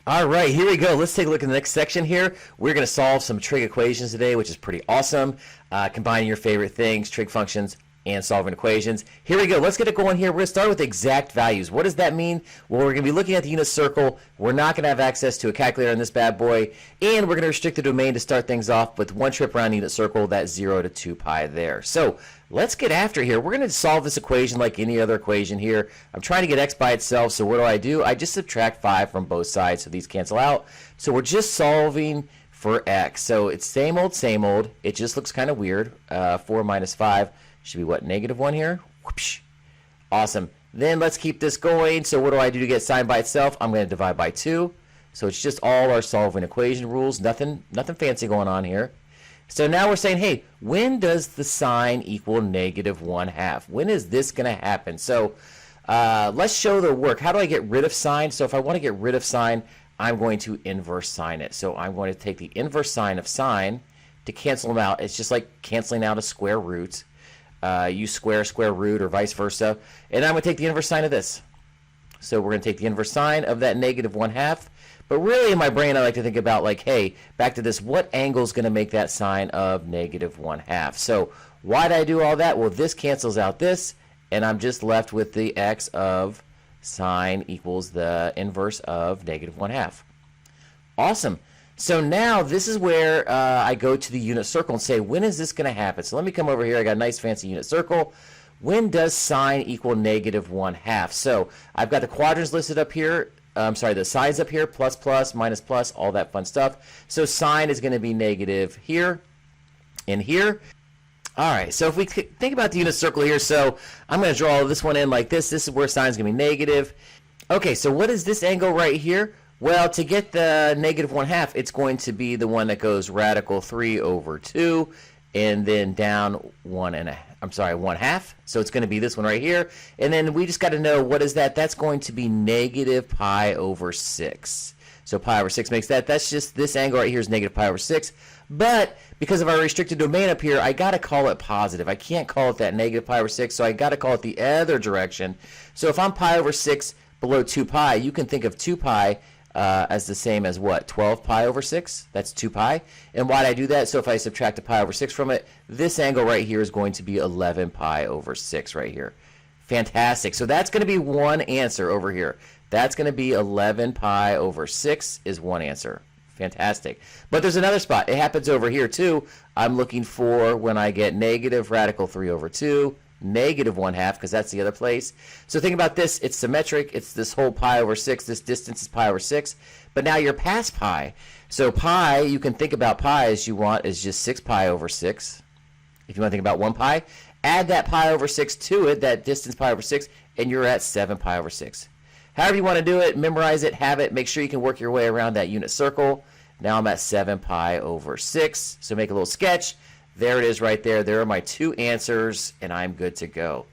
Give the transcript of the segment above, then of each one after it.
All right, here we go. Let's take a look at the next section here. We're going to solve some trig equations today, which is pretty awesome. Combining your favorite things, trig functions, and solving equations. Here we go. Let's get it going here. We're going to start with exact values. What does that mean? Well, we're going to be looking at the unit circle. We're not going to have access to a calculator on this bad boy, and we're going to restrict the domain to start things off with one trip around the unit circle, that's 0 to 2 pi there. So let's get after here. We're going to solve this equation like any other equation here. I'm trying to get x by itself, so what do? I just subtract 5 from both sides, so these cancel out. So we're just solving for x. So it's same old, same old. It just looks kind of weird. 4 minus 5 should be what, -1 here? Whoopsh. Awesome. Then let's keep this going. So what do I do to get sine by itself? I'm going to divide by 2. So it's just all our solving equation rules. Nothing fancy going on here. So now we're saying, hey, when does the sine equal -1/2? When is this going to happen? So let's show the work. How do I get rid of sine? So if I want to get rid of sine, I'm going to inverse sine it. So I'm going to take the inverse sine of sine to cancel them out. It's just like canceling out a square root. Use square root or vice versa. And I'm going to take the inverse sine of this. So we're going to take the inverse sine of that -1/2. But really in my brain I like to think about like, hey, back to this, what angle is going to make that sine of -1/2? So why did I do all that? Well, this cancels out this, and I'm just left with the x of sine equals the inverse of -1/2. Awesome. So now this is where I go to the unit circle and say, when is this going to happen? So let me come over here. I got a nice fancy unit circle. When does sine equal -1/2? So I've got the quadrants listed up here. I'm sorry, the sides up here, plus, plus, minus, plus, all that fun stuff. So sine is going to be negative here and here. All right, so if we think about the unit circle here, so I'm going to draw this one in like this. This is where sine is going to be negative. Okay, so what is this angle right here? Well, to get the -1/2, it's going to be the one that goes radical 3 over 2 and then down 1/2. So it's going to be this one right here. And then we just got to know, what is that? That's going to be -pi/6. So pi over 6 makes that. That's just this angle right here is -pi/6. But because of our restricted domain up here, I got to call it positive. I can't call it that -pi/6, so I got to call it the other direction. So if I'm pi over 6 below 2 pi, you can think of 2 pi as the same as what? 12 pi over 6? That's 2 pi. And why did I do that? So if I subtract a pi over 6 from it, this angle right here is going to be 11 pi over 6 right here. Fantastic. So that's going to be one answer over here. That's going to be 11 pi over 6 is one answer. Fantastic. But there's another spot. It happens over here too. I'm looking for when I get negative radical 3 over 2. -1/2, because that's the other place. So think about this. It's symmetric. It's this whole pi over 6. This distance is pi over 6. But now you're past pi. So pi, you can think about pi as you want as just 6 pi over 6. If you want to think about 1 pi, add that pi over 6 to it, that distance pi over 6, and you're at 7 pi over 6. However you want to do it, memorize it, have it. Make sure you can work your way around that unit circle. Now I'm at 7 pi over 6. So make a little sketch. There it is right there. There are my two answers, and I'm good to go.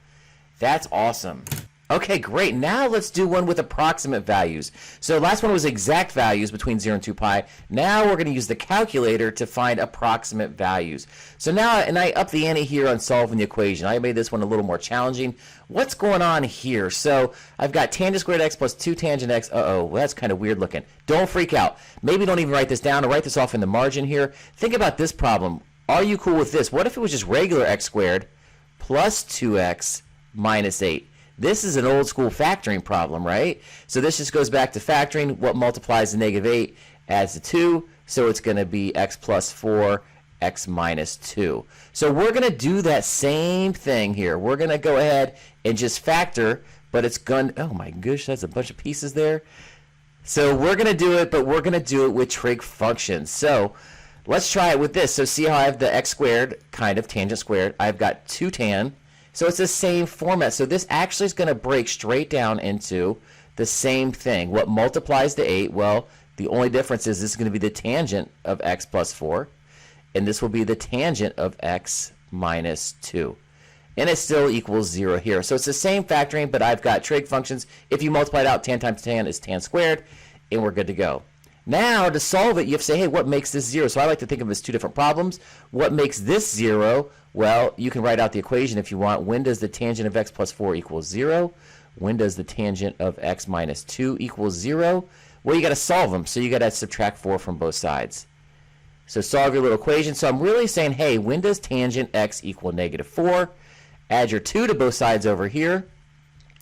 That's awesome. Okay, great. Now let's do one with approximate values. So last one was exact values between 0 and 2 pi. Now we're going to use the calculator to find approximate values. So now, and I up the ante here on solving the equation. I made this one a little more challenging. What's going on here? So I've got tangent squared x plus 2 tangent x. Uh-oh, well, that's kind of weird looking. Don't freak out. Maybe don't even write this down or write this off in the margin here. Think about this problem. Are you cool with this? What if it was just regular x squared plus 2x minus 8? This is an old school factoring problem, right? So this just goes back to factoring. What multiplies to -8 adds to 2. So it's going to be x plus 4, x minus 2. So we're going to do that same thing here. We're going to go ahead and just factor, but it's going, oh my gosh, that's a bunch of pieces there. So we're going to do it, but we're going to do it with trig functions. So let's try it with this. So see how I have the x squared, kind of, tangent squared. I've got 2 tan. So it's the same format. So this actually is going to break straight down into the same thing. What multiplies to 8? Well, the only difference is this is going to be the tangent of x plus 4. And this will be the tangent of x minus 2. And it still equals 0 here. So it's the same factoring, but I've got trig functions. If you multiply it out, tan times tan is tan squared. And we're good to go. Now, to solve it, you have to say, hey, what makes this 0? So I like to think of it as two different problems. What makes this 0? Well, you can write out the equation if you want. When does the tangent of x plus 4 equal 0? When does the tangent of x minus 2 equal 0? Well, you got to solve them. So you got to subtract 4 from both sides. So solve your little equation. So I'm really saying, hey, when does tangent x equal -4? Add your 2 to both sides over here.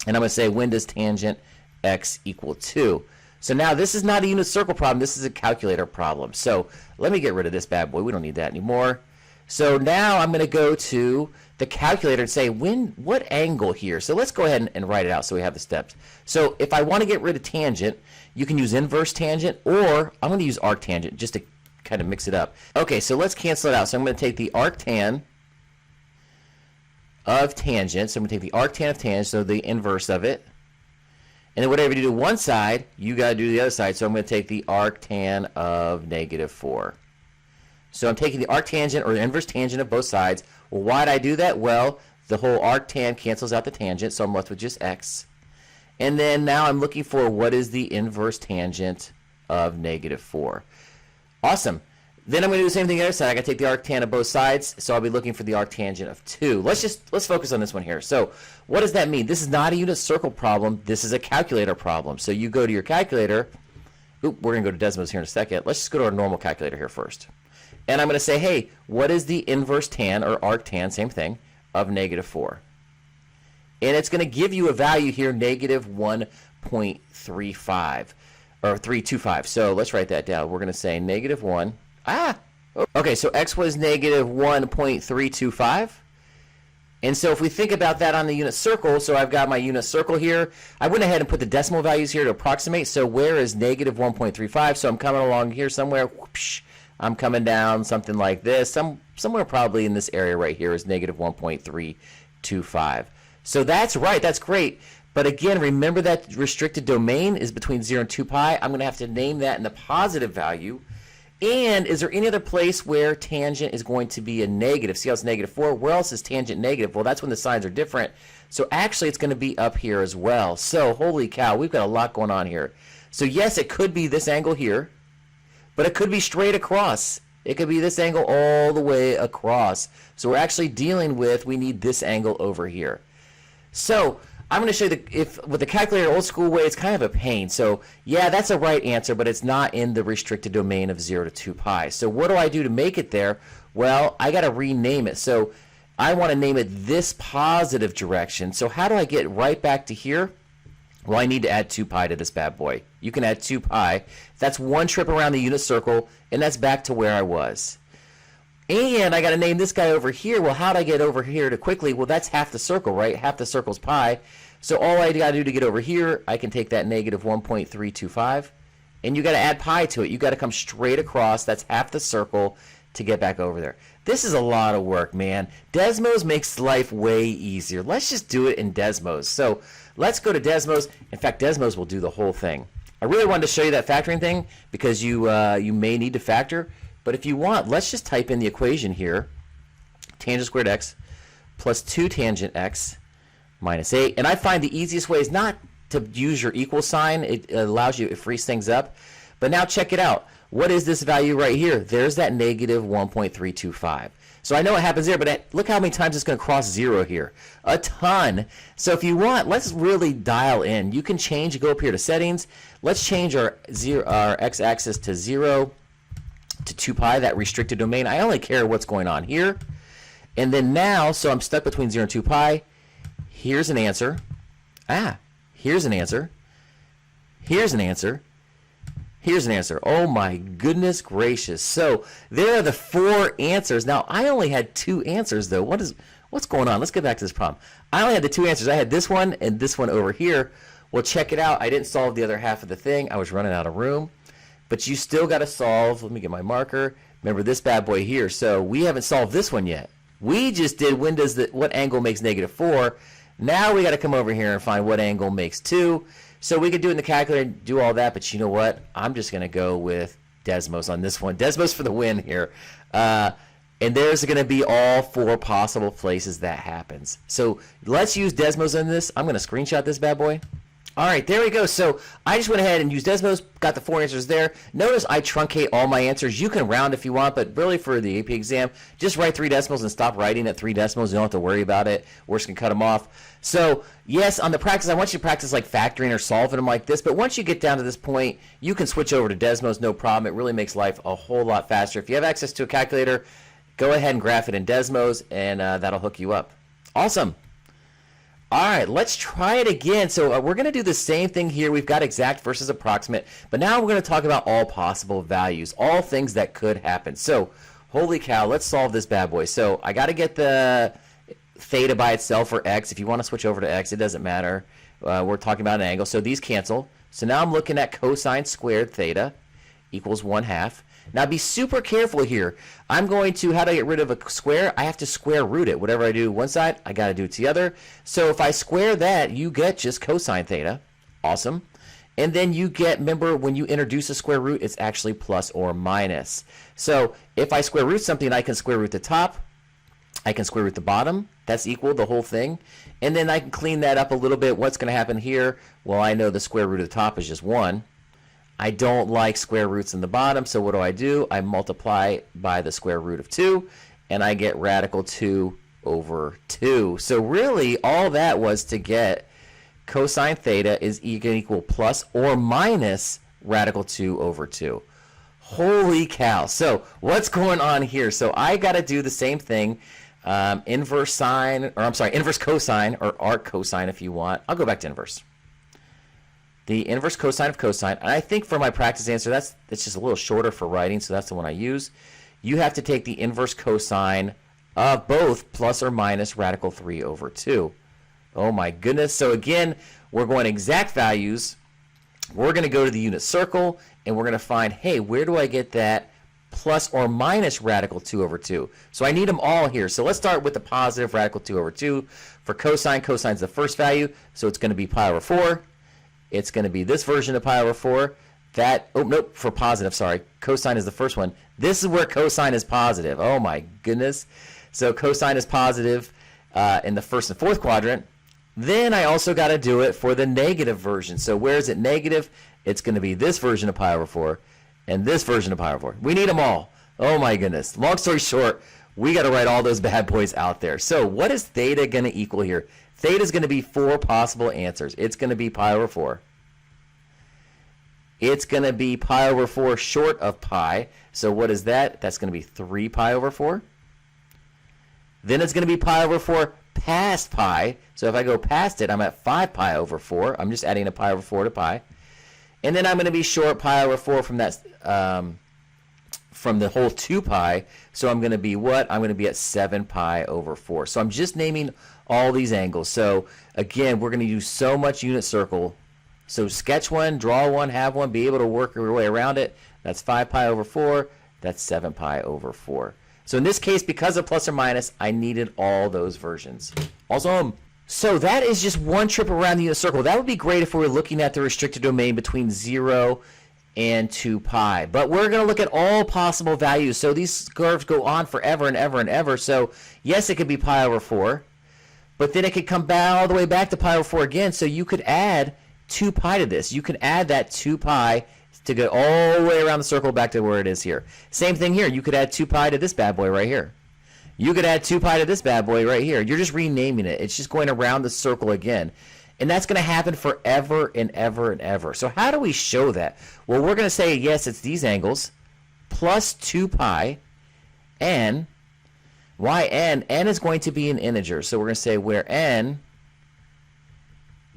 And I'm going to say, when does tangent x equal 2? So now this is not a unit circle problem. This is a calculator problem. So let me get rid of this bad boy. We don't need that anymore. So now I'm going to go to the calculator and say, what angle here? So let's go ahead and write it out so we have the steps. So if I want to get rid of tangent, you can use inverse tangent, or I'm going to use arctangent just to kind of mix it up. Okay, so let's cancel it out. So I'm going to take the arctan of tangent. So I'm going to take the arctan of tangent, so the inverse of it. And then whatever you do to one side, you got to do the other side. So I'm going to take the arctan of -4. So I'm taking the arctangent or the inverse tangent of both sides. Well, why did I do that? Well, the whole arctan cancels out the tangent, so I'm left with just x. And then now I'm looking for what is the inverse tangent of -4. Awesome. Then I'm going to do the same thing on the other side. I got to take the arctan of both sides, so I'll be looking for the arctangent of 2. Let's focus on this one here. So what does that mean? This is not a unit circle problem. This is a calculator problem. So you go to your calculator. Oop, we're going to go to Desmos here in a second. Let's just go to our normal calculator here first. And I'm going to say, hey, what is the inverse tan, or arctan, same thing, of -4? And it's going to give you a value here, -1.35, or 325. So let's write that down. We're going to say -1. Okay, so x was -1.325. And so if we think about that on the unit circle, so I've got my unit circle here. I went ahead and put the decimal values here to approximate. So where is -1.35? So I'm coming along here somewhere. Whoosh, I'm coming down something like this. Somewhere probably in this area right here is -1.325. So that's right. That's great. But again, remember that restricted domain is between 0 and 2 pi. I'm going to have to name that in the positive value. And is there any other place where tangent is going to be a negative? See how it's -4? Where else is tangent negative? Well, that's when the signs are different. So actually, it's going to be up here as well. So holy cow, we've got a lot going on here. So yes, it could be this angle here, but it could be straight across. It could be this angle all the way across. So we're actually dealing with, we need this angle over here. So I'm going to show you with the calculator old school way, it's kind of a pain. So yeah, that's a right answer, but it's not in the restricted domain of 0 to 2 pi. So what do I do to make it there? Well, I got to rename it. So I want to name it this positive direction. So how do I get right back to here? Well, I need to add 2 pi to this bad boy. You can add 2 pi. That's one trip around the unit circle, and that's back to where I was. And I got to name this guy over here. Well, how do I get over here to quickly? Well, that's half the circle, right? Half the circle's pi. So all I got to do to get over here, I can take that -1.325, and you got to add pi to it. You got to come straight across. That's half the circle to get back over there. This is a lot of work, man. Desmos makes life way easier. Let's just do it in Desmos. So let's go to Desmos. In fact, Desmos will do the whole thing. I really wanted to show you that factoring thing because you may need to factor. But if you want, let's just type in the equation here. Tangent squared x plus 2 tangent x minus 8. And I find the easiest way is not to use your equal sign. It allows you, it frees things up. But now check it out. What is this value right here? There's that -1.325. So I know what happens there, but look how many times it's going to cross 0 here. A ton. So if you want, let's really dial in. You can change, go up here to settings. Let's change our x-axis to 0 to 2 pi, that restricted domain. I only care what's going on here. And then now, so I'm stuck between 0 and 2 pi. Here's an answer. Here's an answer. Here's an answer. Here's an answer. Oh my goodness gracious. So there are the 4 answers. Now I only had 2 answers though. What's going on? Let's get back to this problem. I only had the 2 answers. I had this one and this one over here. Well, check it out. I didn't solve the other half of the thing. I was running out of room. But you still got to solve. Let me get my marker. Remember this bad boy here. So we haven't solved this one yet. We just did what angle makes -4. Now we got to come over here and find what angle makes 2. So we could do it in the calculator and do all that, but you know what? I'm just going to go with Desmos on this one. Desmos for the win here. And there's going to be all 4 possible places that happens. So let's use Desmos on this. I'm going to screenshot this bad boy. All right, there we go. So I just went ahead and used Desmos, got the 4 answers there. Notice I truncate all my answers. You can round if you want, but really for the AP exam, just write 3 decimals and stop writing at 3 decimals. You don't have to worry about it. We're just going to cut them off. So yes, on the practice, I want you to practice like factoring or solving them like this. But once you get down to this point, you can switch over to Desmos, no problem. It really makes life a whole lot faster. If you have access to a calculator, go ahead and graph it in Desmos, and that'll hook you up. Awesome. All right, let's try it again. So we're going to do the same thing here. We've got exact versus approximate, but now we're going to talk about all possible values, all things that could happen. So holy cow, let's solve this bad boy. So I got to get the theta by itself or x. If you want to switch over to x, it doesn't matter. We're talking about an angle. So these cancel. So now I'm looking at cosine squared theta equals 1/2. Now be super careful here. I'm going to, how do I get rid of a square? I have to square root it. Whatever I do one side, I got to do it to the other. So if I square that, you get just cosine theta. Awesome. And then you get, remember when you introduce a square root, it's actually plus or minus. So if I square root something, I can square root the top. I can square root the bottom. That's equal, the whole thing. And then I can clean that up a little bit. What's going to happen here? Well, I know the square root of the top is just 1. I don't like square roots in the bottom, so what do? I multiply by the square root of 2, and I get radical 2 over 2. So really, all that was to get cosine theta is equal plus or minus radical 2 over 2. Holy cow. So what's going on here? So I got to do the same thing. Inverse cosine, or arc cosine if you want. I'll go back to inverse. The inverse cosine of cosine, and I think for my practice answer, that's just a little shorter for writing, so that's the one I use. You have to take the inverse cosine of both plus or minus radical 3 over 2. Oh my goodness. So again, we're going exact values. We're going to go to the unit circle, and we're going to find, hey, where do I get that plus or minus radical 2 over 2? So I need them all here. So let's start with the positive radical 2 over 2. For cosine, cosine's the first value, so it's going to be pi over 4. It's going to be this version of pi over 4. For positive, sorry. Cosine is the first one. This is where cosine is positive. Oh my goodness. So cosine is positive in the first and fourth quadrant. Then I also got to do it for the negative version. So where is it negative? It's going to be this version of pi over 4 and this version of pi over 4. We need them all. Oh my goodness. Long story short, we got to write all those bad boys out there. So what is theta going to equal here? Theta is going to be 4 possible answers. It's going to be pi over 4. It's going to be pi over 4 short of pi. So what is that? That's going to be 3 pi over 4. Then it's going to be pi over 4 past pi. So if I go past it, I'm at 5 pi over 4. I'm just adding a pi over 4 to pi. And then I'm going to be short pi over 4 from that from the whole 2 pi. So I'm going to be what? I'm going to be at 7 pi over 4. So I'm just naming all these angles. So again, we're going to use so much unit circle. So sketch one, draw one, have one, be able to work your way around it. That's 5 pi over 4. That's 7 pi over 4. So in this case, because of plus or minus, I needed all those versions. Awesome. So that is just one trip around the unit circle. That would be great if we were looking at the restricted domain between 0 and 2 pi. But we're going to look at all possible values. So these curves go on forever and ever and ever. So yes, it could be pi over 4. But then it could come back all the way back to pi over 4 again. So you could add 2 pi to this. You can add that 2 pi to go all the way around the circle back to where it is here. Same thing here. You could add 2 pi to this bad boy right here. You could add 2 pi to this bad boy right here. You're just renaming it. It's just going around the circle again. And that's going to happen forever and ever and ever. So how do we show that? Well, we're going to say, yes, it's these angles plus 2 pi n. Why n? N is going to be an integer. So we're going to say where n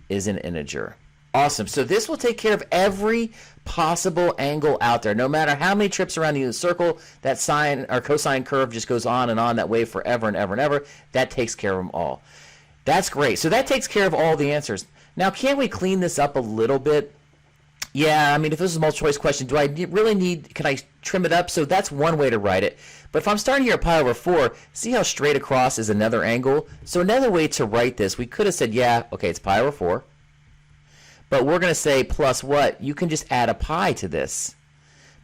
is an integer. Awesome. So this will take care of every possible angle out there. No matter how many trips around the unit circle, that sine or cosine curve just goes on and on that way forever and ever and ever. That takes care of them all. That's great. So that takes care of all the answers. Now, can't we clean this up a little bit? Yeah, I mean, if this is a multiple choice question, do I really need, can I trim it up? So that's one way to write it. But if I'm starting here at pi over 4, see how straight across is another angle? So another way to write this, we could have said, yeah, okay, it's pi over 4. But we're going to say plus what? You can just add a pi to this.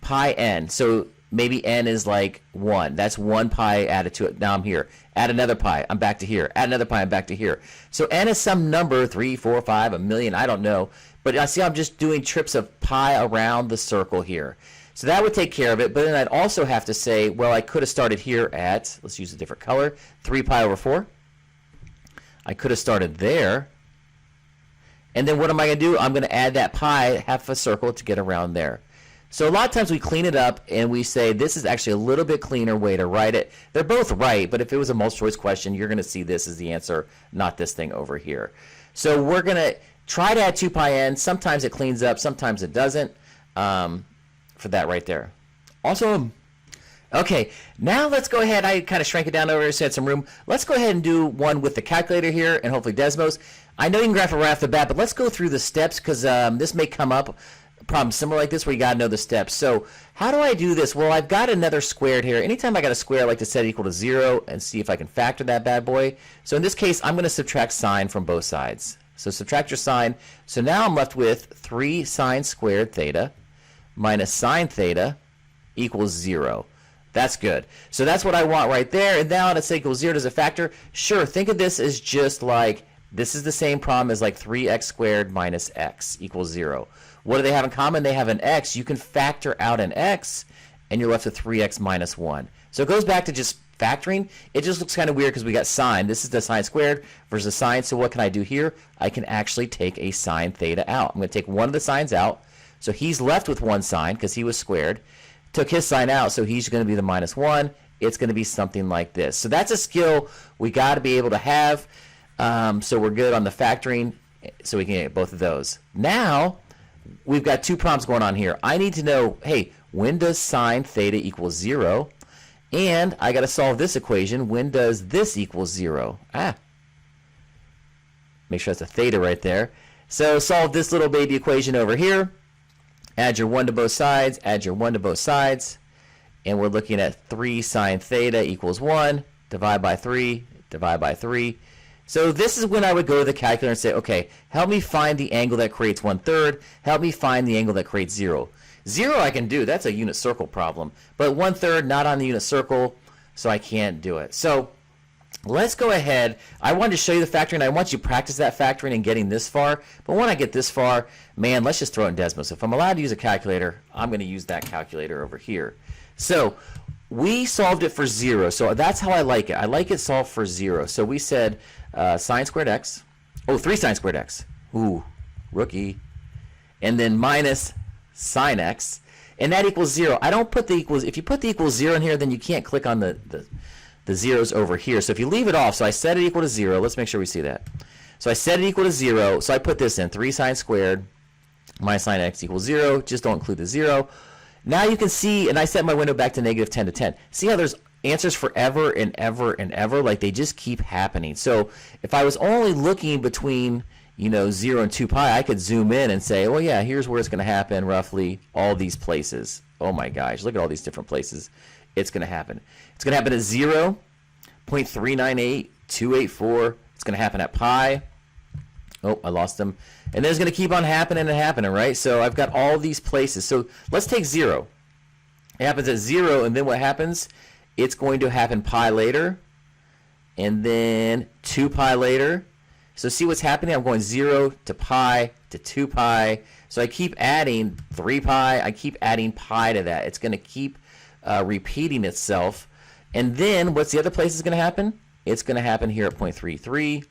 Pi n. So maybe n is like 1. That's 1 pi added to it. Now I'm here. Add another pi. I'm back to here. Add another pi. I'm back to here. So n is some number, 3, 4, 5, a million. I don't know. But I see I'm just doing trips of pi around the circle here. So that would take care of it. But then I'd also have to say, well, I could have started here at, let's use a different color, 3 pi over 4. I could have started there. And then what am I going to do? I'm going to add that pi, half a circle, to get around there. So a lot of times we clean it up and we say this is actually a little bit cleaner way to write it. They're both right, but if it was a multiple choice question, you're going to see this as the answer, not this thing over here. So we're going to try to add 2 pi n. Sometimes it cleans up, sometimes it doesn't, for that right there. Awesome. Okay, now let's go ahead. I kind of shrank it down over here so I had some room. Let's go ahead and do one with the calculator here and hopefully Desmos. I know you can graph it right off the bat, but let's go through the steps because this may come up. Problem similar like this where you got to know the steps. So how do I do this? Well, I've got another squared here. Anytime I got a square, I like to set it equal to 0 and see if I can factor that bad boy. So in this case, I'm going to subtract sine from both sides. So subtract your sine. So now I'm left with 3 sine squared theta minus sine theta equals 0. That's good. So that's what I want right there. And now let's say equals 0. Does it factor? Sure. Think of this as just like this is the same problem as like 3x squared minus x equals 0. What do they have in common? They have an x. You can factor out an x, and you're left with 3x minus 1. So it goes back to just factoring. It just looks kind of weird because we got sine. This is the sine squared versus sine. So what can I do here? I can actually take a sine theta out. I'm going to take one of the sines out. So he's left with 1 sine because he was squared. Took his sine out, so he's going to be the minus 1. It's going to be something like this. So that's a skill we got to be able to have. So we're good on the factoring, so we can get both of those. Now, we've got 2 problems going on here. I need to know, hey, when does sine theta equal 0? And I got to solve this equation. When does this equal 0? Make sure that's a theta right there. So solve this little baby equation over here. Add your 1 to both sides. Add your 1 to both sides. And we're looking at 3 sine theta equals 1. Divide by 3. Divide by 3. So this is when I would go to the calculator and say, okay, help me find the angle that creates 1/3. Help me find the angle that creates 0. 0 I can do. That's a unit circle problem. But 1/3 not on the unit circle, so I can't do it. So let's go ahead. I wanted to show you the factoring. I want you to practice that factoring and getting this far. But when I get this far, man, let's just throw it in Desmos. If I'm allowed to use a calculator, I'm going to use that calculator over here. So we solved it for 0. So that's how I like it. I like it solved for 0. So we said sine squared x. Oh, 3 sine squared x. Ooh, rookie. And then minus sine x. And that equals 0. I don't put the equals. If you put the equals 0 in here, then you can't click on the zeros over here. So if you leave it off, so I set it equal to 0. Let's make sure we see that. So I set it equal to 0. So I put this in 3 sine squared minus sine x equals 0. Just don't include the 0. Now you can see, and I set my window back to negative 10 to 10. See how there's answers forever and ever and ever? Like they just keep happening. So if I was only looking between 0 and 2 pi, I could zoom in and say, well, yeah, here's where it's going to happen roughly, all these places. Oh my gosh, look at all these different places it's going to happen. It's going to happen at 0, 0.398284. It's going to happen at pi. Oh, I lost them. And then it's going to keep on happening and happening, right? So I've got all these places. So let's take 0. It happens at 0, and then what happens? It's going to happen pi later, and then 2 pi later. So see what's happening? I'm going 0 to pi to 2 pi. So I keep adding 3 pi. I keep adding pi to that. It's going to keep repeating itself. And then what's the other place is going to happen? It's going to happen here at 0.33,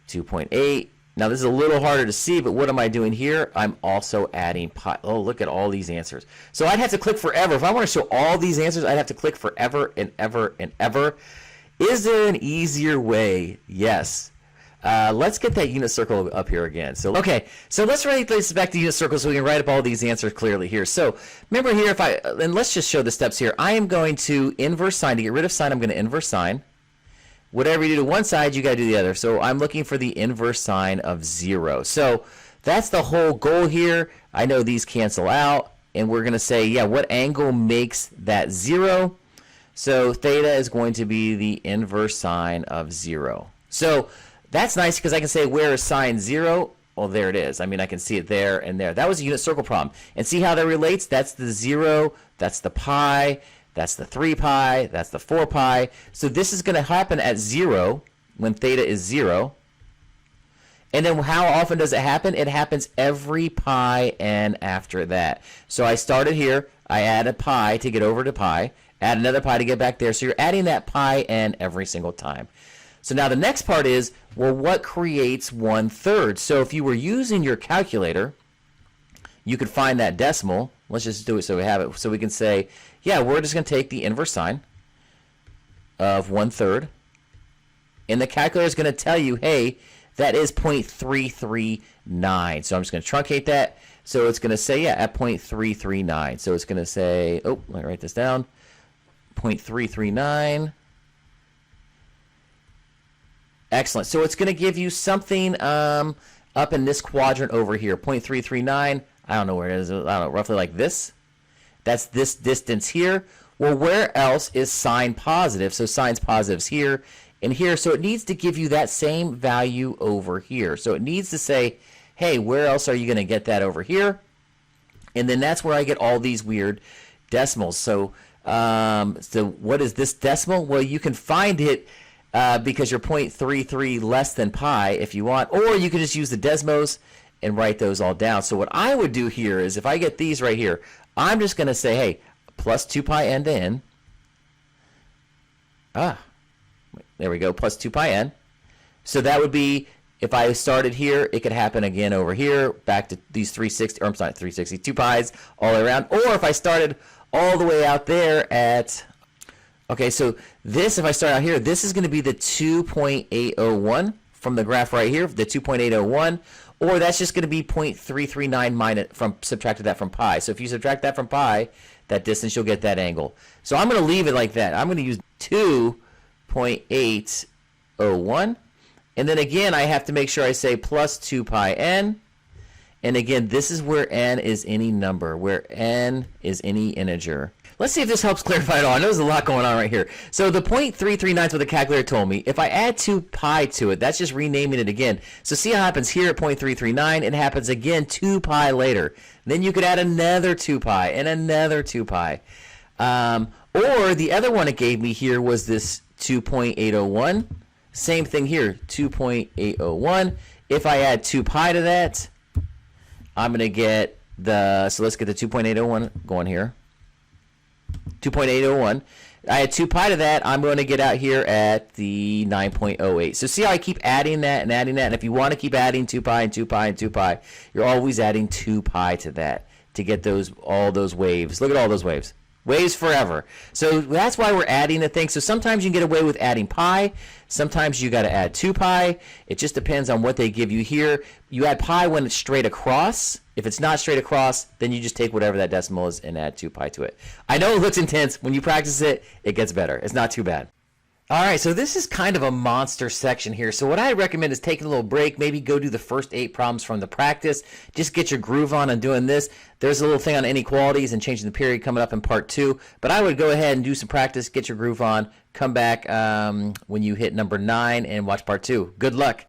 2.8. Now this is a little harder to see, but what am I doing here? I'm also adding pi. Oh, look at all these answers. So I'd have to click forever. If I want to show all these answers, I'd have to click forever and ever and ever. Is there an easier way? Yes. Let's get that unit circle up here again. So okay, so let's write this back to unit circle so we can write up all these answers clearly here. So remember here, and let's just show the steps here. I am going to inverse sine. To get rid of sine, I'm going to inverse sine. Whatever you do to one side, you got to do the other. So I'm looking for the inverse sine of 0. So that's the whole goal here. I know these cancel out, and we're going to say, yeah, what angle makes that 0? So theta is going to be the inverse sine of 0. So that's nice because I can say where is sine 0? well, there it is. I mean, I can see it there and there. That was a unit circle problem. And see how that relates? That's the 0, that's the pi, that's the 3 pi, that's the 4 pi. So this is going to happen at 0 when theta is 0. And then how often does it happen? It happens every pi n after that. So I started here. I add a pi to get over to pi. Add another pi to get back there. So you're adding that pi n every single time. So now the next part is, well, what creates 1/3? So if you were using your calculator, you could find that decimal. Let's just do it so we have it. So we can say, yeah, we're just going to take the inverse sign of 1/3. And the calculator is going to tell you, hey, that is 0.339. So I'm just going to truncate that. So it's going to say, yeah, at 0.339. So it's going to say, oh, let me write this down, 0.339. Excellent. So it's going to give you something up in this quadrant over here, 0.339. I don't know where it is. I don't know, roughly like this. That's this distance here. Well, where else is sign positive? So sign's positive's here and here. So it needs to give you that same value over here. So it needs to say, hey, where else are you going to get that over here? And then that's where I get all these weird decimals. So, so what is this decimal? Well, you can find it because you're 0.33 less than pi if you want, or you can just use the Desmos and write those all down. So what I would do here is if I get these right here, I'm just going to say, hey, plus 2 pi n to n. There we go, plus 2 pi n. So that would be, if I started here, it could happen again over here, back to these 360, or I'm sorry, 360, 2 pi's all the way around. Or if I started all the way out there at, okay, so this, if I start out here, this is going to be the 2.801 from the graph right here, the 2.801, or that's just going to be 0.339 minus, from subtracted that from pi. So if you subtract that from pi, that distance, you'll get that angle. So I'm going to leave it like that. I'm going to use 2.801. And then again, I have to make sure I say plus 2 pi n. And again, this is where n is any number, where n is any integer. Let's see if this helps clarify it all. I know there's a lot going on right here. So the 0.339 is what the calculator told me. If I add 2 pi to it, that's just renaming it again. So see how it happens here at 0.339. It happens again 2 pi later. Then you could add another 2 pi and another 2 pi. Or the other one it gave me here was this 2.801. Same thing here, 2.801. If I add 2 pi to that, I'm going to get the, so let's get the 2.801 going here. 2.801. I add 2 pi to that, I'm going to get out here at the 9.08. So see how I keep adding that and adding that? And if you want to keep adding 2 pi and 2 pi and 2 pi, you're always adding 2 pi to that to get those, all those waves. Look at all those waves. Waves forever. So that's why we're adding the thing. So sometimes you can get away with adding pi. Sometimes you got to add 2 pi. It just depends on what they give you here. You add pi when it's straight across. If it's not straight across, then you just take whatever that decimal is and add 2 pi to it. I know it looks intense. When you practice it, it gets better. It's not too bad. All right, so this is kind of a monster section here. So what I recommend is taking a little break, maybe go do the first 8 problems from the practice. Just get your groove on doing this. There's a little thing on inequalities and changing the period coming up in part 2. But I would go ahead and do some practice, get your groove on, come back when you hit number 9 and watch part 2. Good luck.